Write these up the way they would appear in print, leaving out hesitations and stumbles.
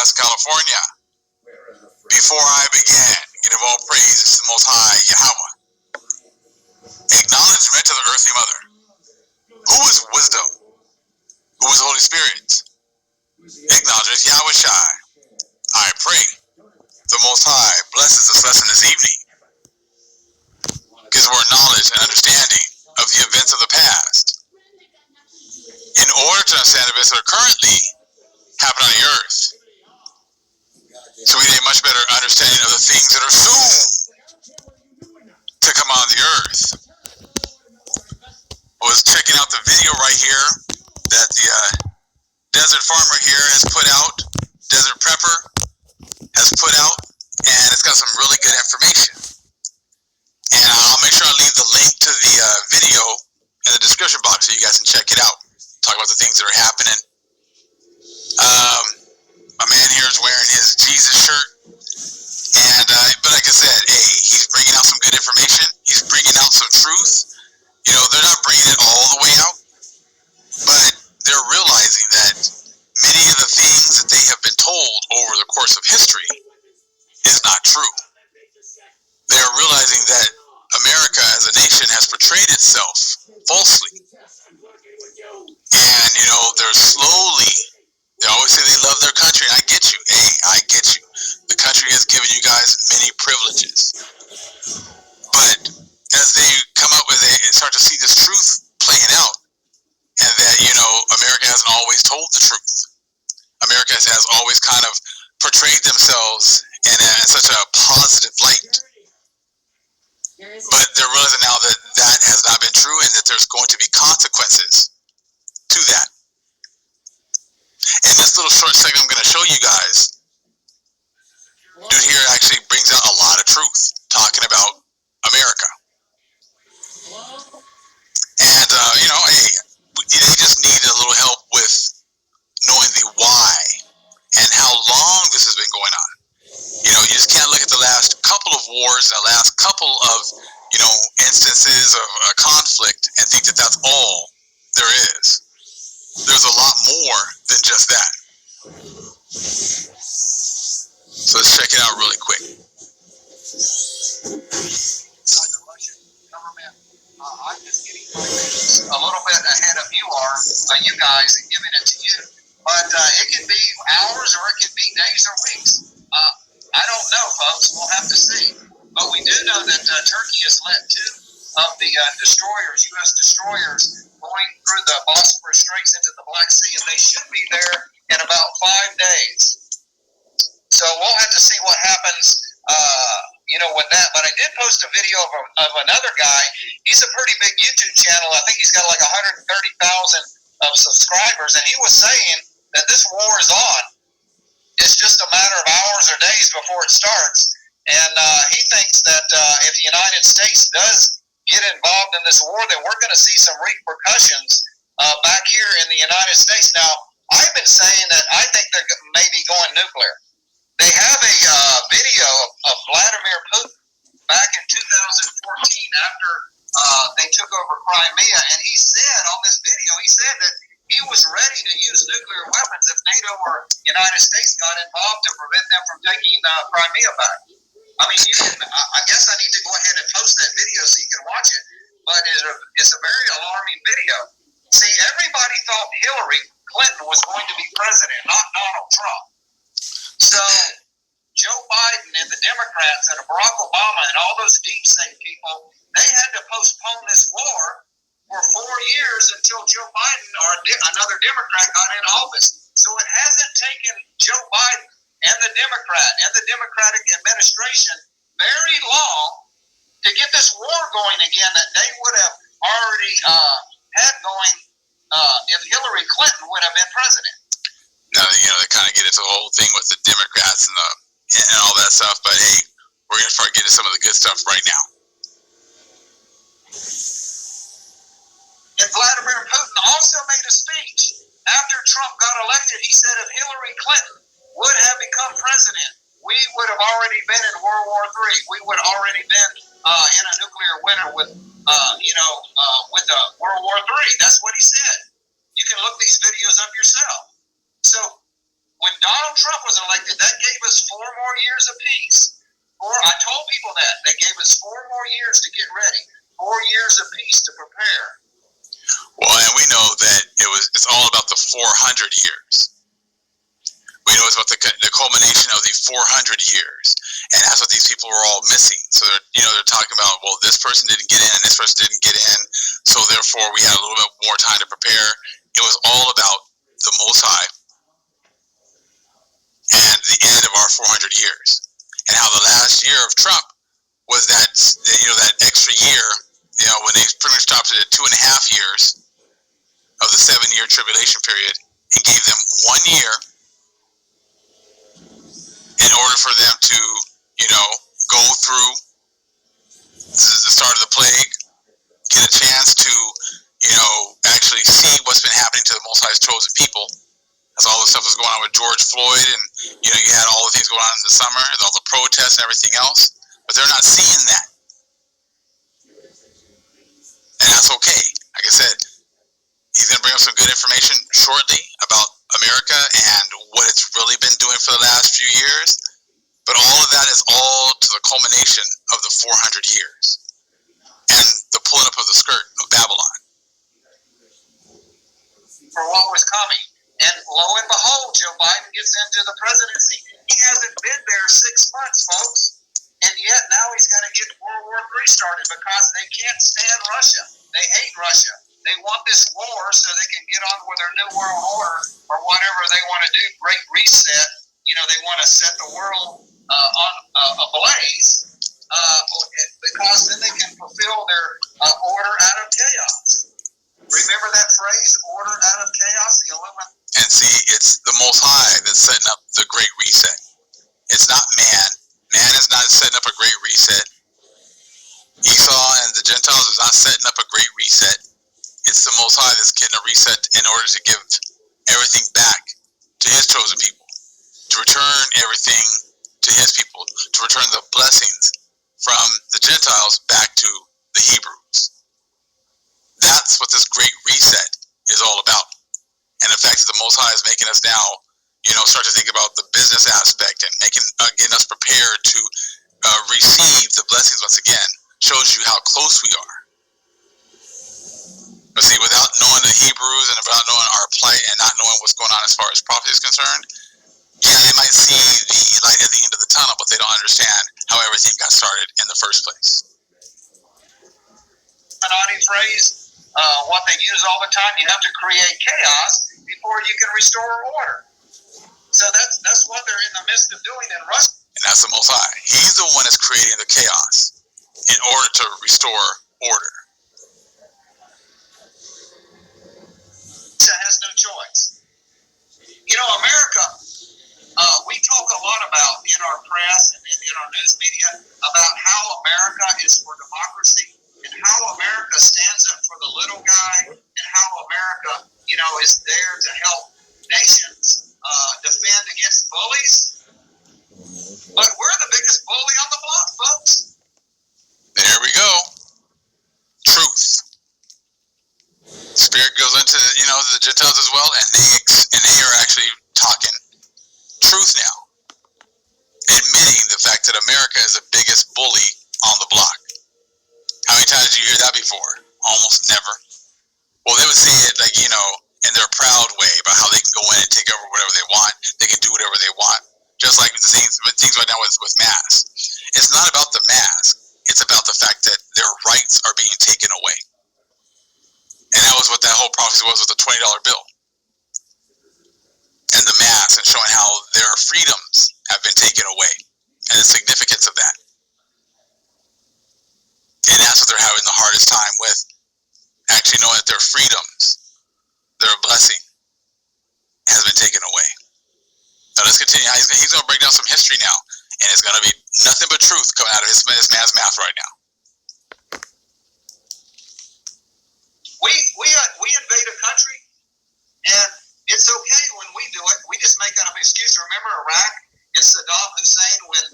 Pass, California. Before I began, give all praise to the Most High Yahweh. Acknowledgement to the earthly mother. Who is wisdom? Who is Holy Spirit? Acknowledgement to Yahweh Shai. I pray the Most High blesses this lesson this evening. Gives more knowledge and understanding of the events of the past. In order to understand events that are currently happening on the earth, so we get a much better understanding of the things that are soon to come on the earth. I was checking out the video right here that the desert farmer here has put out, desert prepper has put out, and it's got some really good information. And I'll make sure I leave the link to the video in the description box so you guys can check it out. Talk about the things that are happening. My man here is wearing his Jesus shirt. And, but like I said, hey, he's bringing out some good information. He's bringing out some truth. You know, they're not bringing it all the way out, but they're realizing that many of the things that they have been told over the course of history is not true. They're realizing that America as a nation has portrayed itself falsely. And, you know, they're slowly, they always say they love their country. I get you. Hey, I get you. The country has given you guys many privileges. But as they come up with it and start to see this truth playing out, and that, you know, America hasn't always told the truth. America has always kind of portrayed themselves in such a positive light. But they're realizing now that that has not been true and that there's going to be consequences to that. And this little short segment I'm going to show you guys, dude here actually brings out a lot of truth, talking about America. And, you know, hey, they just need a little help with knowing the why and how long this has been going on. You know, you just can't look at the last couple of wars, the last couple of, you know, instances of conflict and think that that's all there is. There's a lot more than just that. So let's check it out really quick. I'm just getting my news a little bit ahead of you guys, and giving it to you. But it can be hours or it can be days or weeks. I don't know, folks. We'll have to see. But we do know that Turkey has let two of the destroyers, U.S. destroyers, going through the Bosphorus Straits into the Black Sea, and they should be there in about 5 days. So we'll have to see what happens, you know, with that. But I did post a video of another guy. He's a pretty big YouTube channel. I think he's got like 130,000 of subscribers, and he was saying that this war is on. It's just a matter of hours or days before it starts. And he thinks that if the United States does get involved in this war, then we're going to see some repercussions back here in the United States. Now, I've been saying that I think they're maybe going nuclear. They have a video of Vladimir Putin back in 2014 after they took over Crimea, and he said on this video, he said that he was ready to use nuclear weapons if NATO or United States got involved to prevent them from taking Crimea back. I mean, you can. I guess I need to go ahead and post that video so you can watch it, but it's a very alarming video. See, everybody thought Hillary Clinton was going to be president, not Donald Trump. So Joe Biden and the Democrats and Barack Obama and all those deep state people, they had to postpone this war for 4 years until Joe Biden or another Democrat got in office. So it hasn't taken Joe Biden and the Democratic administration very long to get this war going again that they would have already had going if Hillary Clinton would have been president. Now, you know, they kind of get into the whole thing with the Democrats and all that stuff, but hey, we're going to start getting some of the good stuff right now. And Vladimir Putin also made a speech after Trump got elected. He said if Hillary Clinton would have become president, we would have already been in World War III. We would have already been in a nuclear winter with World War III. That's what he said. You can look these videos up yourself. So when Donald Trump was elected, that gave us 4 more years of peace. I told people that. They gave us 4 more years to get ready. 4 years of peace to prepare. Well, and we know that it's all about the 400 years. We know it's about the culmination of the 400 years, and that's what these people were all missing. So they're talking about, well, this person didn't get in and this person didn't get in, so therefore we had a little bit more time to prepare. It was all about the Most High and the end of our 400 years, and how the last year of Trump was that extra year, when they pretty much stopped it at 2.5 years of the 7-year tribulation period and gave them 1 year in order for them to, go through the start of the plague, get a chance to, actually see what's been happening to the Most High's chosen people. As all the stuff was going on with George Floyd, and you had all the things going on in the summer, and all the protests and everything else, but they're not seeing that, and that's okay. Like I said, he's going to bring up some good information shortly about America and what it's really been doing for the last few years. But all of that is all to the culmination of the 400 years and the pulling up of the skirt of Babylon. For what was coming. And lo and behold, Joe Biden gets into the presidency. He hasn't been there 6 months, folks. And yet now he's going to get World War III started because they can't stand Russia. They hate Russia. They want this war so they can get on with their new world order or whatever they want to do, great reset. They want to set the world on ablaze because then they can fulfill their order out of chaos. Remember that phrase, order out of chaos, the Illuminati? And see, it's the Most High that's setting up the Great Reset. It's not man. Man is not setting up a Great Reset. Esau and the Gentiles is not setting up a Great Reset. It's the Most High that's getting a reset in order to give everything back to His chosen people, to return everything to His people, to return the blessings from the Gentiles back to the Hebrews. That's what this Great Reset is all about. And the fact that the Most High is making us now, start to think about the business aspect and getting us prepared to receive the blessings once again, shows you how close we are. But see, without knowing the Hebrews and without knowing our plight and not knowing what's going on as far as prophecy is concerned, yeah, they might see the light at the end of the tunnel, but they don't understand how everything got started in the first place. Illuminati phrase, what they use all the time, you have to create chaos before you can restore order. So that's what they're in the midst of doing in Russia. And that's the Most High. He's the one that's creating the chaos in order to restore order. Russia has no choice. America, we talk a lot about in our press and in our news media about how America is for democracy and how America stands up for the little guy and how America, is there to help nations defend against bullies. But we're the biggest bully on the block, folks. There we go. Truth. Spirit goes into the Gentiles as well, and they are actually talking truth now, admitting the fact that America is the biggest bully on the block. How many times did you hear that before? Almost never. Well, they would say it like, in their proud way about how they can go in and take over whatever they want. They can do whatever they want. Just like the things right now with masks. It's not about the mask. It's about the fact that their rights are being taken away. And that was what that whole prophecy was with the $20 bill. And the mask, and showing how their freedoms have been taken away. And the significance of that. And that's what they're having the hardest time with. Actually knowing that their freedoms, their blessing, has been taken away. Now let's continue. He's going to break down some history now. And it's going to be nothing but truth coming out of this man's mouth right now. We invade a country, and it's okay when we do it. We just make that an excuse. Remember Iraq and Saddam Hussein when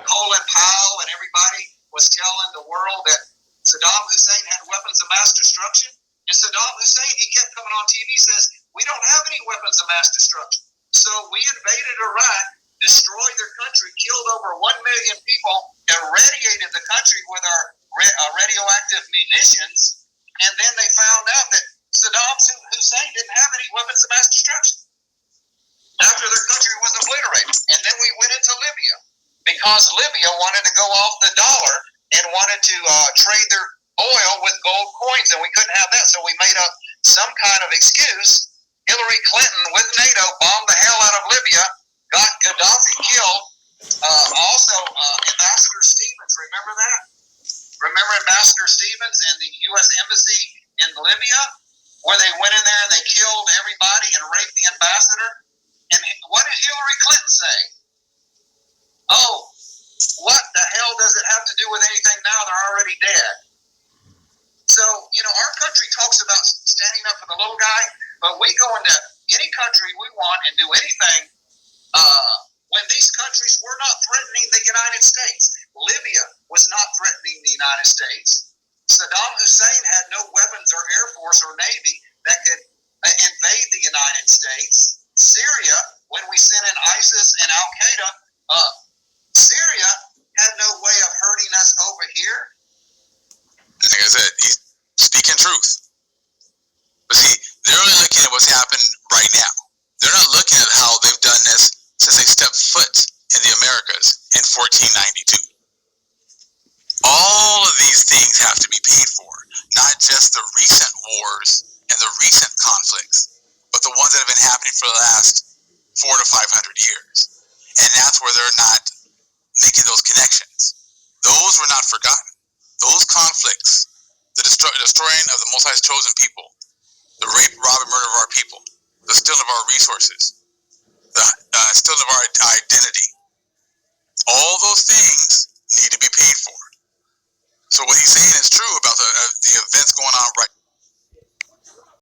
Colin Powell and everybody was telling the world that Saddam Hussein had weapons of mass destruction? And Saddam Hussein, he kept coming on TV, says, we don't have any weapons of mass destruction. So we invaded Iraq, destroyed their country, killed over 1 million people, irradiated the country with our radioactive munitions, and then they found out that Saddam Hussein didn't have any weapons of mass destruction after their country was obliterated. And then we went into Libya because Libya wanted to go off the dollar and wanted to trade their oil with gold coins, and we couldn't have that, so we made up some kind of excuse. Hillary Clinton with NATO bombed the hell out of Libya, got Gaddafi killed. Also, Ambassador Stevens, remember that? Remember Ambassador Stevens and the U.S. Embassy in Libya, where they went in there and they killed everybody and raped the ambassador? And what did Hillary Clinton say? Oh, what the hell does it have to do with anything now? They're already dead. So, our country talks about standing up for the little guy, but we go into any country we want and do anything when these countries were not threatening the United States. Libya was not threatening the United States. Saddam Hussein had no weapons or Air Force or Navy that could invade the United States. Syria, when we sent in ISIS and Al-Qaeda, Syria had no way of hurting us over here. Like I said, he's speaking truth. But see, they're only looking at what's happened right now. They're not looking at how they've done this since they stepped foot in the Americas in 1492. All of these things have to be paid for, not just the recent wars and the recent conflicts, but the ones that have been happening for the last 400 to 500 years. And that's where they're not making those connections. Those were not forgotten. Those conflicts, the destroying of the Most High's chosen people, the rape, rob, and murder of our people, the stealing of our resources, the stealing of our identity, all those things need to be paid for. So what he's saying is true about the events going on right